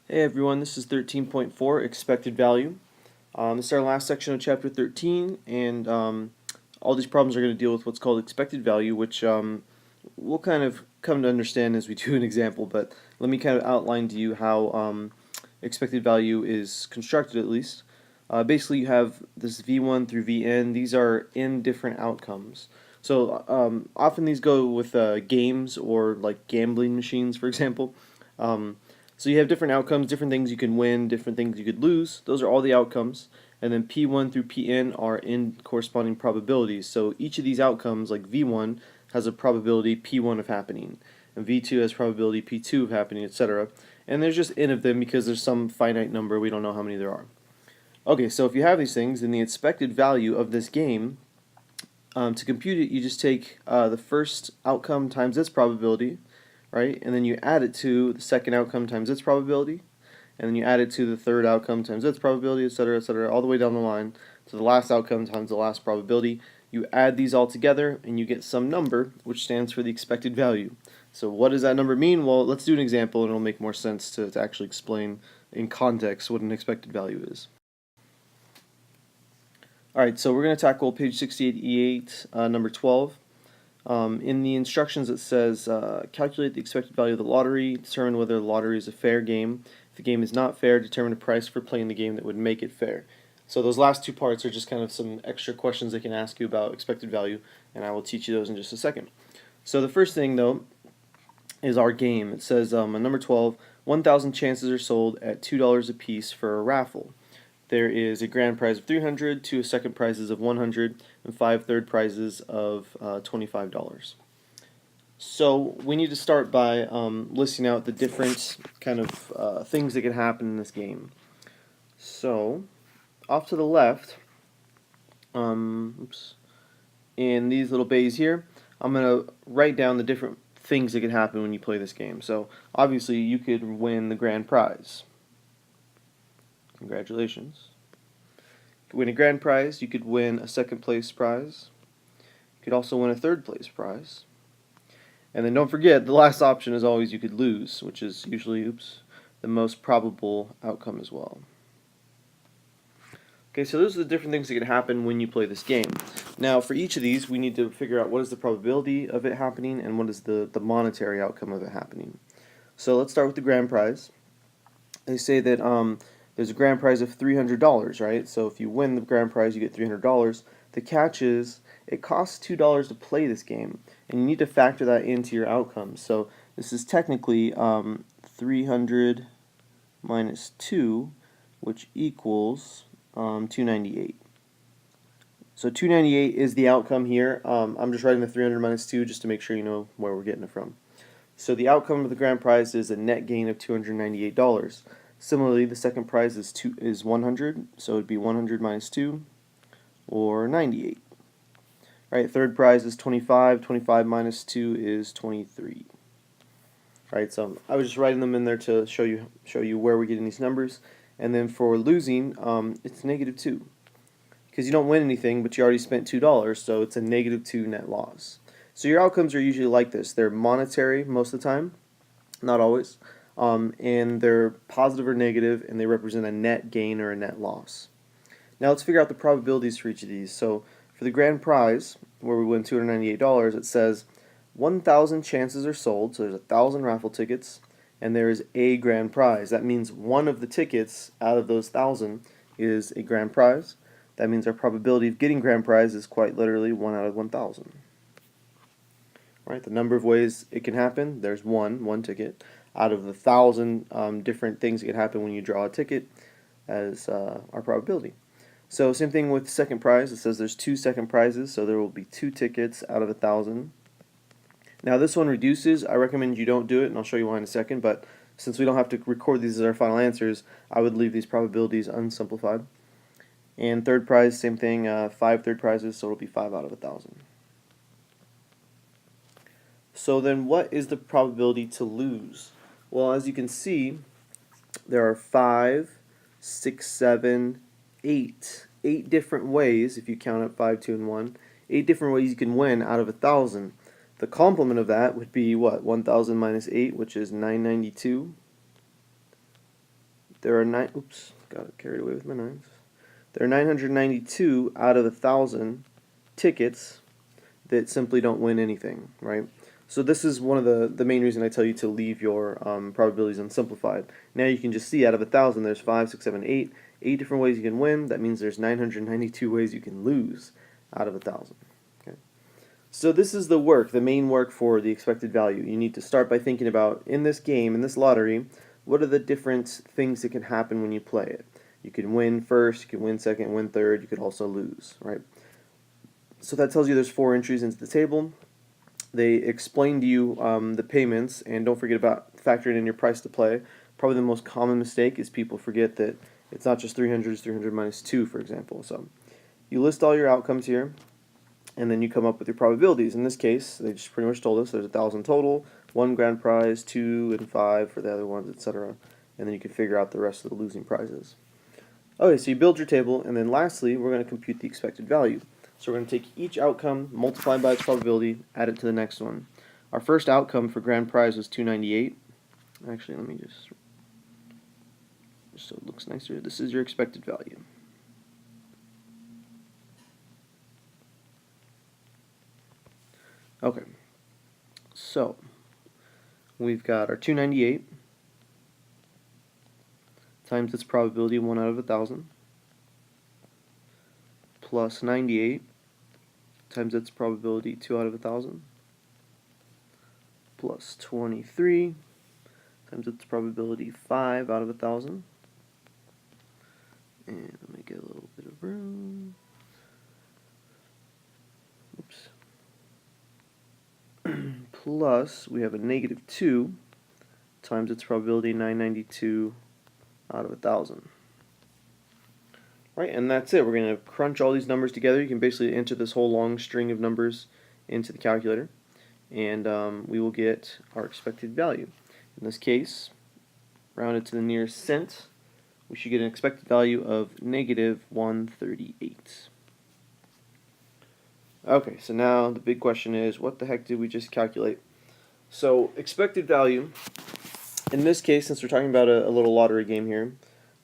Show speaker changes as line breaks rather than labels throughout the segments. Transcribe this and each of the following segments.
Hey everyone, this is 13.4, expected value. This is our last section of chapter 13, and all these problems are going to deal with what's called expected value, which we'll kind of come to understand as we do an example, but let me kind of outline to you how expected value is constructed at least. Basically, you have this V1 through Vn. These are indifferent outcomes. So often these go with games or like gambling machines, for example. Um, so you have different outcomes, different things you can win, different things you could lose. Those are all the outcomes. And then P1 through Pn are in corresponding probabilities. So each of these outcomes, like V1, has a probability P1 of happening, and V2 has probability P2 of happening, etc. And there's just n of them because there's some finite number, we don't know how many there are. Okay, so if you have these things, then the expected value of this game, to compute it, you just take the first outcome times its probability, right? And then you add it to the second outcome times its probability, and then you add it to the third outcome times its probability, etc., all the way down the line to the last outcome times the last probability. You add these all together, and you get some number, which stands for the expected value. So what does that number mean? Well, let's do an example, and it'll make more sense to actually explain in context what an expected value is. Alright, so we're going to tackle page 68E8, number 12. In the instructions it says, calculate the expected value of the lottery, determine whether the lottery is a fair game. If the game is not fair, determine a price for playing the game that would make it fair. So those last two parts are just kind of some extra questions they can ask you about expected value, and I will teach you those in just a second. So the first thing, though, is our game. It says on number 12, 1,000 chances are sold at $2 a piece for a raffle. There is a grand prize of $300, two second prizes of $100, and five third prizes of $25. So we need to start by listing out the different kind of things that can happen in this game. So off to the left, in these little bays here, I'm going to write down the different things that can happen when you play this game. So obviously you could win the grand prize. Congratulations. You could win a grand prize, you could win a second place prize, you could also win a third place prize. And then don't forget, the last option is always you could lose, which is usually, the most probable outcome as well. Okay, so those are the different things that can happen when you play this game. Now, for each of these, we need to figure out what is the probability of it happening and what is the monetary outcome of it happening. So let's start with the grand prize. They say that there's a grand prize of $300, right? So if you win the grand prize, you get $300. The catch is it costs $2 to play this game, and you need to factor that into your outcomes. So this is technically 300 minus 2, which equals 298. So 298 is the outcome here. I'm just writing the 300 minus 2 just to make sure you know where we're getting it from. So the outcome of the grand prize is a net gain of $298. Similarly, the second prize is 100, so it would be 100 minus 2, or 98. Right, third prize is 25, 25 minus 2 is 23. Right, so I was just writing them in there to show you where we're getting these numbers. And then for losing, it's negative 2. Because you don't win anything, but you already spent $2, so it's a negative 2 net loss. So your outcomes are usually like this. They're monetary most of the time, not always. And they're positive or negative, and they represent a net gain or a net loss. Now let's figure out the probabilities for each of these. So for the grand prize, where we win $298, it says 1,000 chances are sold, so there's 1,000 raffle tickets, and there is a grand prize. That means one of the tickets out of those 1,000 is a grand prize. That means our probability of getting grand prize is quite literally 1 out of 1,000. Right, the number of ways it can happen, there's one ticket. Out of the 1,000 different things that can happen when you draw a ticket as our probability. So same thing with second prize. It says there's 2 second prizes, so there will be 2 tickets out of 1,000. Now this one reduces. I recommend you don't do it, and I'll show you why in a second, but since we don't have to record these as our final answers, I would leave these probabilities unsimplified. And third prize, same thing, 5 third prizes, so it'll be 5 out of 1,000. So then what is the probability to lose? Well, as you can see, there are 5, 6, 7, 8. 8 different ways, if you count up 5, 2, and 1. 8 different ways you can win out of 1,000. The complement of that would be what? 1,000 minus 8, which is 992. there are got it carried away with my nines. There are 992 out of 1,000 tickets that simply don't win anything, right? So this is one of the main reason I tell you to leave your probabilities unsimplified. Now you can just see out of 1,000 there's 5, 6, 7, 8 different ways you can win. That means there's 992 ways you can lose out of 1,000. Okay. So this is the main work for the expected value. You need to start by thinking about, in this game, in this lottery, what are the different things that can happen when you play it? You can win first, you can win second, win third, you could also lose, right? So that tells you there's 4 entries into the table. They explain to you the payments, and don't forget about factoring in your price to play. Probably the most common mistake is people forget that it's not just 300, it's 300 minus 2, for example. So you list all your outcomes here, and then you come up with your probabilities. In this case, they just pretty much told us there's 1,000 total, 1 grand prize, 2 and 5 for the other ones, etc. And then you can figure out the rest of the losing prizes. Okay, so you build your table, and then lastly, we're going to compute the expected value. So we're going to take each outcome, multiply by its probability, add it to the next one. Our first outcome for grand prize was 298. Actually, let me just so it looks nicer. This is your expected value. Okay, so we've got our 298 times its probability 1 out of 1,000 plus 98 times its probability 2 out of 1,000 plus 23 times its probability 5 out of 1,000. And let me get a little bit of room. Oops. Plus, we have a negative 2 times its probability 992 out of 1,000. Right, and that's it. We're going to crunch all these numbers together. You can basically enter this whole long string of numbers into the calculator, and we will get our expected value. In this case, rounded to the nearest cent, we should get an expected value of negative 138. Okay, so now the big question is, what the heck did we just calculate? So expected value, in this case, since we're talking about a little lottery game here,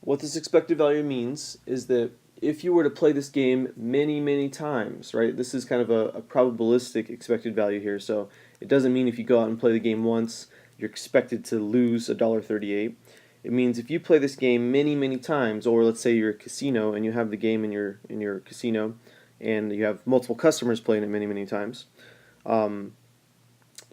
what this expected value means is that if you were to play this game many, many times, right, this is kind of a probabilistic expected value here, so it doesn't mean if you go out and play the game once, you're expected to lose $1.38. It means if you play this game many, many times, or let's say you're a casino and you have the game in your casino, and you have multiple customers playing it many, many times. So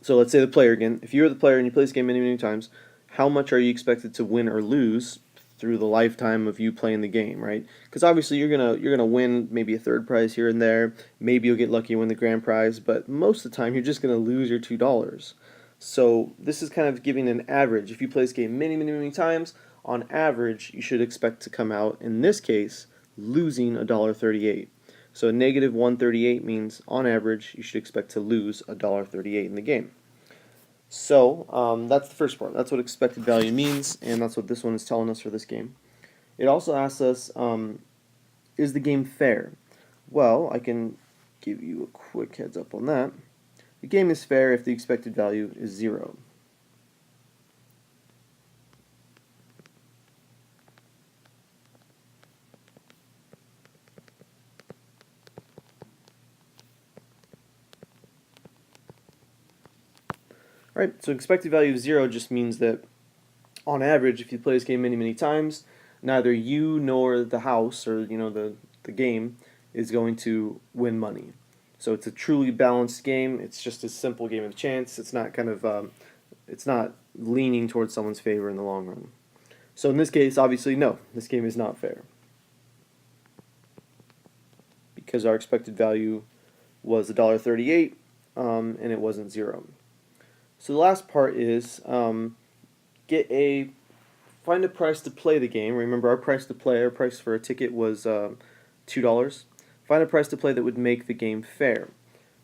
let's say the player again. If you're the player and you play this game many, many times, how much are you expected to win or lose through the lifetime of you playing the game, right? Because obviously you're gonna win maybe a third prize here and there. Maybe you'll get lucky and win the grand prize, but most of the time you're just gonna lose your $2. So this is kind of giving an average. If you play this game many, many, many times, on average you should expect to come out, in this case, losing $1.38. So negative 138 means, on average, you should expect to lose $1.38 in the game. So that's the first part. That's what expected value means, and that's what this one is telling us for this game. It also asks us, is the game fair? Well, I can give you a quick heads up on that. The game is fair if the expected value is 0. Right, so expected value of 0 just means that, on average, if you play this game many, many times, neither you nor the house, or the game, is going to win money. So it's a truly balanced game. It's just a simple game of chance. It's not it's not leaning towards someone's favor in the long run. So in this case, obviously, no, this game is not fair, because our expected value was $1.38, and it wasn't 0. So the last part is find a price to play the game. Remember, our price for a ticket was $2. Find a price to play that would make the game fair.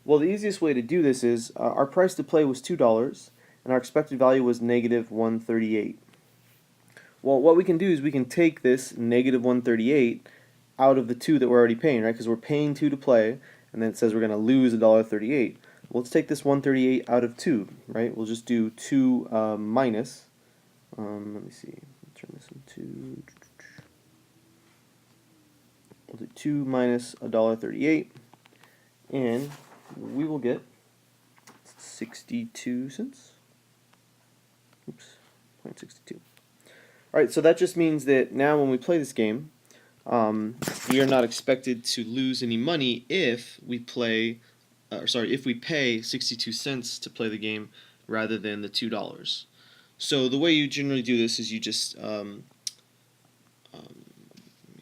Well, the easiest way to do this is our price to play was $2, and our expected value was negative 138. Well, what we can do is we can take this negative 138 out of the 2 that we're already paying, right? Because we're paying 2 to play, and then it says we're going to lose $1.38. Well, let's take this 138 out of 2, right? We'll just do 2 minus, let me see, let's turn this into, we'll do 2 minus $1.38, and we will get 62 cents. Oops, 0.62. Alright, so that just means that now when we play this game, we are not expected to lose any money if we play, if we pay 62 cents to play the game rather than the $2. So the way you generally do this is you just let me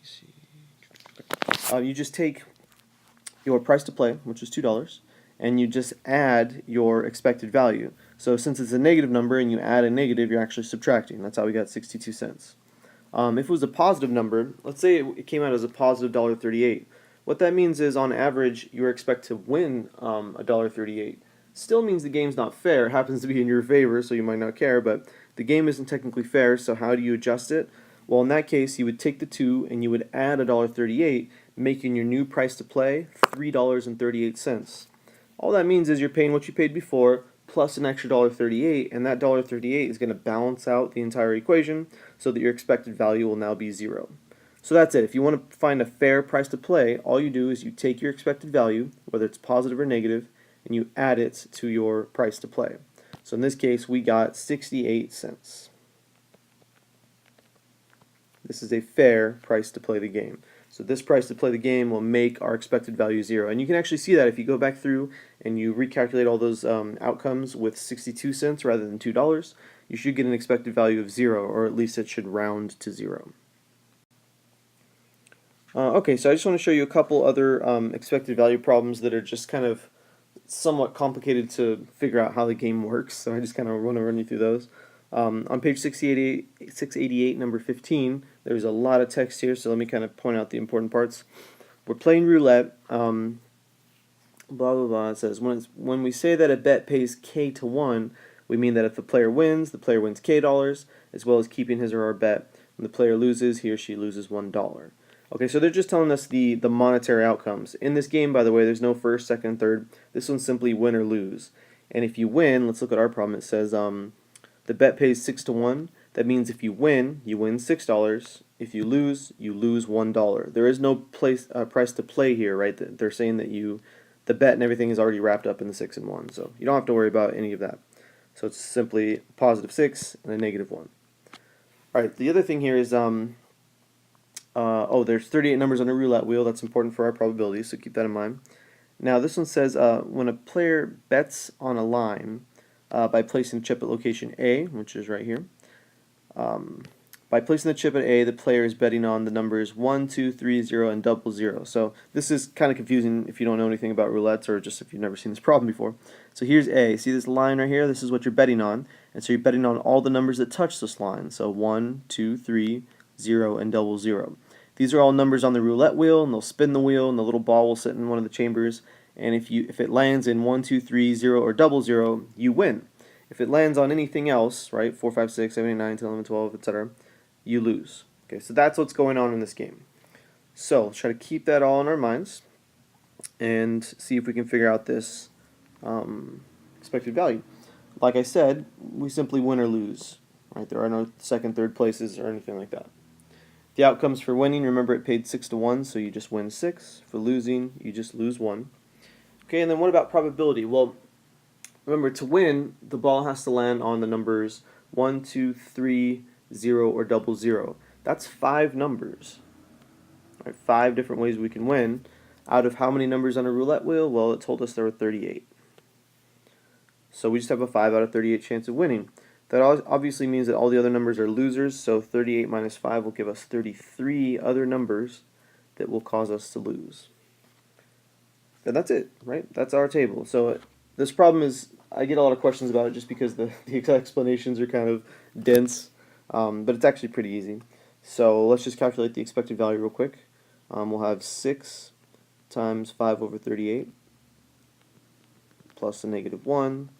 see. You just take your price to play, which is $2, and you just add your expected value. So since it's a negative number and you add a negative, you're actually subtracting. That's how we got 62 cents. If it was a positive number, let's say it came out as a positive $1.38. What that means is, on average, you expect to win $1.38. Still means the game's not fair. It happens to be in your favor, so you might not care, but the game isn't technically fair, so how do you adjust it? Well, in that case, you would take the 2 and you would add $1.38, making your new price to play $3.38. All that means is you're paying what you paid before plus an extra $1.38, and that $1.38 is going to balance out the entire equation so that your expected value will now be 0. So that's it. If you want to find a fair price to play, all you do is you take your expected value, whether it's positive or negative, and you add it to your price to play. So in this case, we got 68 cents. This is a fair price to play the game. So this price to play the game will make our expected value 0. And you can actually see that if you go back through and you recalculate all those outcomes with 62 cents rather than $2, you should get an expected value of 0, or at least it should round to 0. Okay, so I just want to show you a couple other expected value problems that are just kind of somewhat complicated to figure out how the game works. So I just kind of want to run you through those. On page 688, number 15, there's a lot of text here, so let me kind of point out the important parts. We're playing roulette. Blah, blah, blah. It says, when we say that a bet pays K to 1, we mean that if the player wins K dollars, as well as keeping his or her bet. When the player loses, he or she loses $1. Okay, so they're just telling us the monetary outcomes. In this game, by the way, there's no first, second, third. This one's simply win or lose. And if you win, let's look at our problem. It says the bet pays 6 to 1. That means if you win $6. If you lose $1. There is no price to play here, right? They're saying that the bet and everything is already wrapped up in the 6 and 1, so you don't have to worry about any of that. So it's simply a positive 6 and a negative 1. All right, the other thing here is there's 38 numbers on a roulette wheel. That's important for our probability, so keep that in mind. Now this one says when a player bets on a line by placing a chip at location A, which is right here. By placing the chip at A, the player is betting on the numbers 1, 2, 3, 0, and 00. So this is kind of confusing if you don't know anything about roulettes, or just if you've never seen this problem before. So here's A. See this line right here? This is what you're betting on. And so you're betting on all the numbers that touch this line. So 1, 2, 3, 0, and 00. These are all numbers on the roulette wheel, and they'll spin the wheel, and the little ball will sit in one of the chambers. And if it lands in 1, 2, 3, 0, or 00, you win. If it lands on anything else, right, 4, 5, 6, 7, 8, 9, 10, 11, 12, etc., you lose. Okay, so that's what's going on in this game. So let's try to keep that all in our minds and see if we can figure out this expected value. Like I said, we simply win or lose. Right? There are no second, third places or anything like that. The outcomes for winning, remember it paid 6 to 1, so you just win 6. For losing, you just lose 1. Okay, and then what about probability? Well, remember, to win, the ball has to land on the numbers 1, 2, 3, 0, or 00. That's 5 numbers. Right, 5 different ways we can win. Out of how many numbers on a roulette wheel? Well, it told us there were 38. So we just have a 5 out of 38 chance of winning. That obviously means that all the other numbers are losers, so 38 minus 5 will give us 33 other numbers that will cause us to lose. And that's it, right? That's our table. So this problem is, I get a lot of questions about it just because the explanations are kind of dense, but it's actually pretty easy. So let's just calculate the expected value real quick. We'll have 6 times 5 over 38 plus a negative 1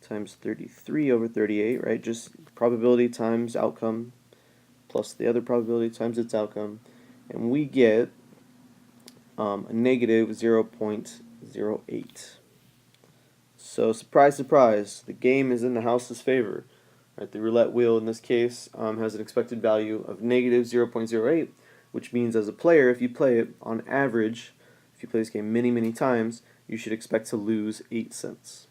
times 33 over 38, right? Just probability times outcome plus the other probability times its outcome. And we get a negative 0.08. So surprise, surprise, the game is in the house's favor. Right, the roulette wheel in this case has an expected value of negative 0.08, which means as a player, if you play it on average, if you play this game many, many times, you should expect to lose 8 cents.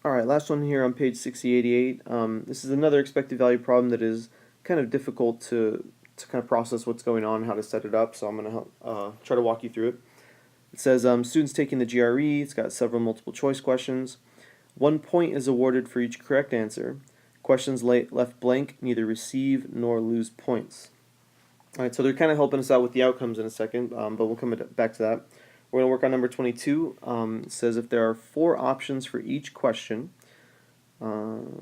Alright, last one here on page 6088. This is another expected value problem that is kind of difficult to kind of process what's going on, how to set it up, so I'm going to try to walk you through it. It says students taking the GRE, it's got several multiple choice questions. 1 point is awarded for each correct answer. Questions left blank neither receive nor lose points. Alright, so they're kind of helping us out with the outcomes in a second, but we'll come back to that. We're going to work on number 22. It says if there are 4 options for each question, and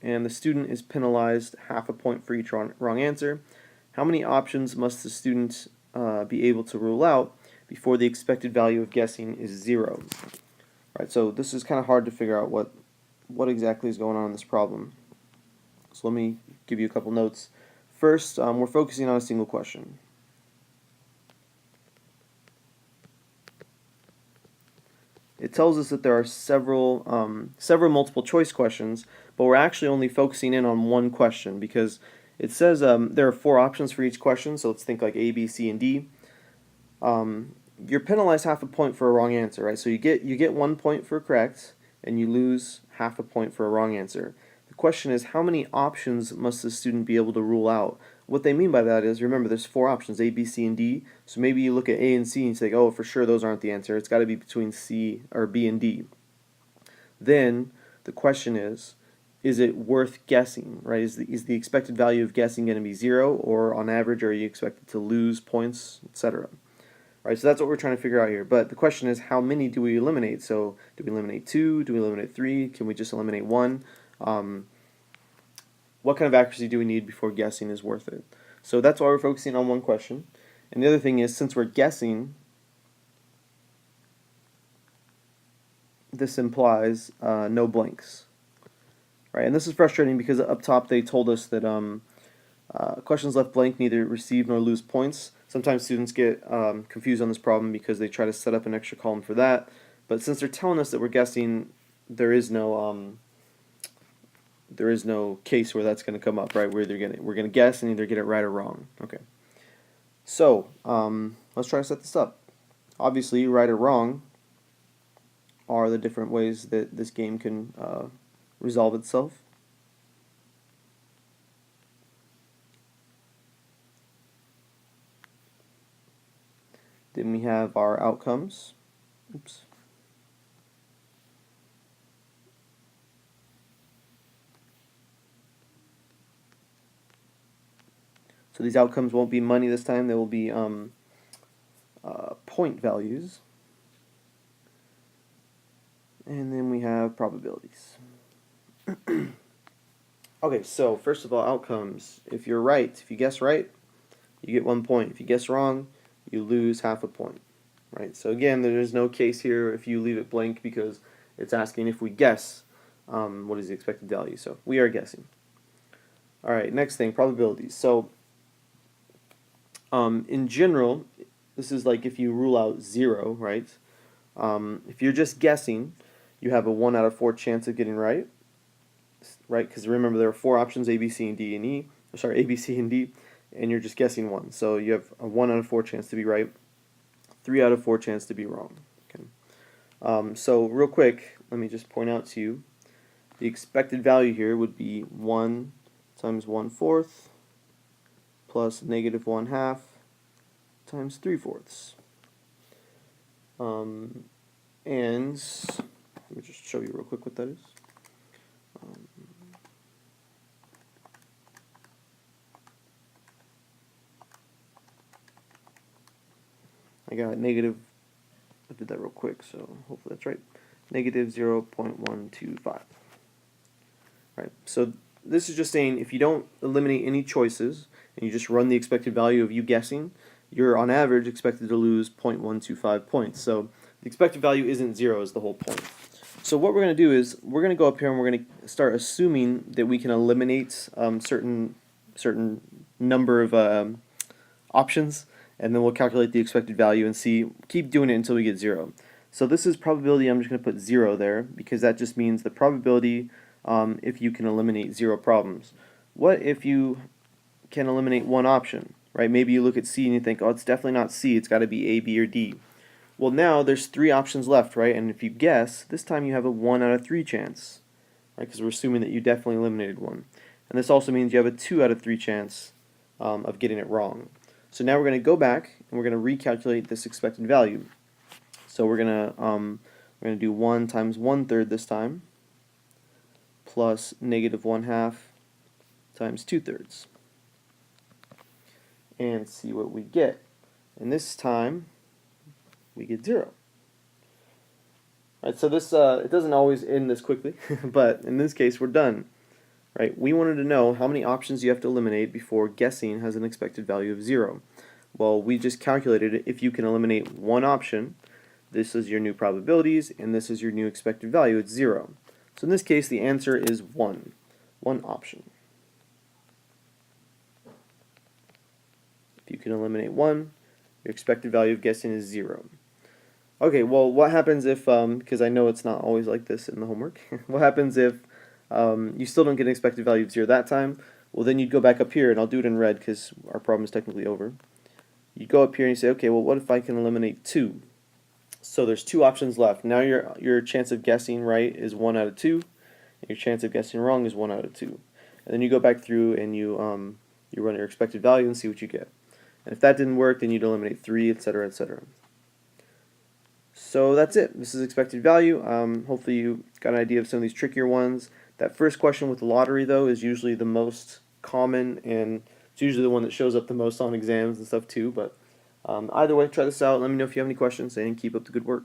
the student is penalized half a point for each wrong answer, how many options must the student be able to rule out before the expected value of guessing is 0? Right, so this is kind of hard to figure out what exactly is going on in this problem. So let me give you a couple notes. First, we're focusing on a single question. It tells us that there are several multiple choice questions, but we're actually only focusing in on one question because it says there are 4 options for each question, so let's think like A, B, C, and D. You're penalized half a point for a wrong answer, right? So you get 1 point for correct, and you lose half a point for a wrong answer. The question is, how many options must the student be able to rule out? What they mean by that is, remember, there's 4 options, A, B, C, and D. So maybe you look at A and C and say, oh, for sure those aren't the answer. It's got to be between C or B and D. Then the question is it worth guessing, right? Is the expected value of guessing going to be 0, or on average are you expected to lose points, etc.? Right, so that's what we're trying to figure out here. But the question is, how many do we eliminate? So do we eliminate 2? Do we eliminate 3? Can we just eliminate 1? What kind of accuracy do we need before guessing is worth it? So that's why we're focusing on one question. And the other thing is, since we're guessing, this implies no blanks. Right, and this is frustrating because up top they told us that questions left blank neither receive nor lose points. Sometimes students get confused on this problem because they try to set up an extra column for that. But since they're telling us that we're guessing, there is no case where that's going to come up, right? We're going to guess and either get it right or wrong. Okay. So let's try to set this up. Obviously, right or wrong are the different ways that this game can resolve itself. Then we have our outcomes. Oops. So these outcomes won't be money this time. They will be point values. And then we have probabilities. Okay, so first of all, outcomes. If you're right, if you guess right, you get 1 point. If you guess wrong, you lose half a point. Right? So again, there is no case here if you leave it blank because it's asking if we guess what is the expected value. So we are guessing. All right, next thing, probabilities. So in general, this is like if you rule out 0, right? If you're just guessing, you have a 1 out of 4 chance of getting right, because remember there are 4 options, A, B, C, and D, and E. Sorry, A, B, C, and D, and you're just guessing 1. So you have a 1 out of 4 chance to be right, 3 out of 4 chance to be wrong. Okay. So real quick, let me just point out to you, the expected value here would be 1 times 1/4 plus negative 1/2 times 3/4. And let me just show you real quick what that is. I got negative, I did that real quick, so hopefully that's right. Negative 0.125. Right, so this is just saying if you don't eliminate any choices and you just run the expected value of you guessing, you're on average expected to lose 0.125 points. So the expected value isn't 0 is the whole point. So what we're going to do is we're going to go up here and we're going to start assuming that we can eliminate certain number of options, and then we'll calculate the expected value and keep doing it until we get 0. So this is probability. I'm just going to put 0 there because that just means the probability if you can eliminate 0 problems. What if you can eliminate one option, right? Maybe you look at C and you think, oh, it's definitely not C, it's got to be A, B, or D. Well, now there's 3 options left, right? And if you guess, this time you have a 1 out of 3 chance, right? Because we're assuming that you definitely eliminated one. And this also means you have a 2 out of 3 chance of getting it wrong. So now we're going to go back and we're going to recalculate this expected value. So we're going to do 1 times 1/3 this time, plus negative 1/2 times 2/3. And see what we get. And this time, we get 0. Right, so this it doesn't always end this quickly, but in this case, we're done. Right, we wanted to know how many options you have to eliminate before guessing has an expected value of 0. Well, we just calculated it. If you can eliminate one option, this is your new probabilities, and this is your new expected value. It's 0. So in this case, the answer is 1. One option. If you can eliminate one, your expected value of guessing is 0. Okay, well, what happens if, because I know it's not always like this in the homework, what happens if you still don't get an expected value of 0 that time? Well, then you'd go back up here, and I'll do it in red because our problem is technically over. You'd go up here and you say, okay, well, what if I can eliminate 2? So there's 2 options left. Now your chance of guessing right is 1 out of 2, and your chance of guessing wrong is 1 out of 2. And then you go back through and you run your expected value and see what you get. And if that didn't work, then you'd eliminate 3, etc., etc. So that's it. This is expected value. Hopefully you got an idea of some of these trickier ones. That first question with the lottery, though, is usually the most common, and it's usually the one that shows up the most on exams and stuff too. But either way, try this out. Let me know if you have any questions, and keep up the good work.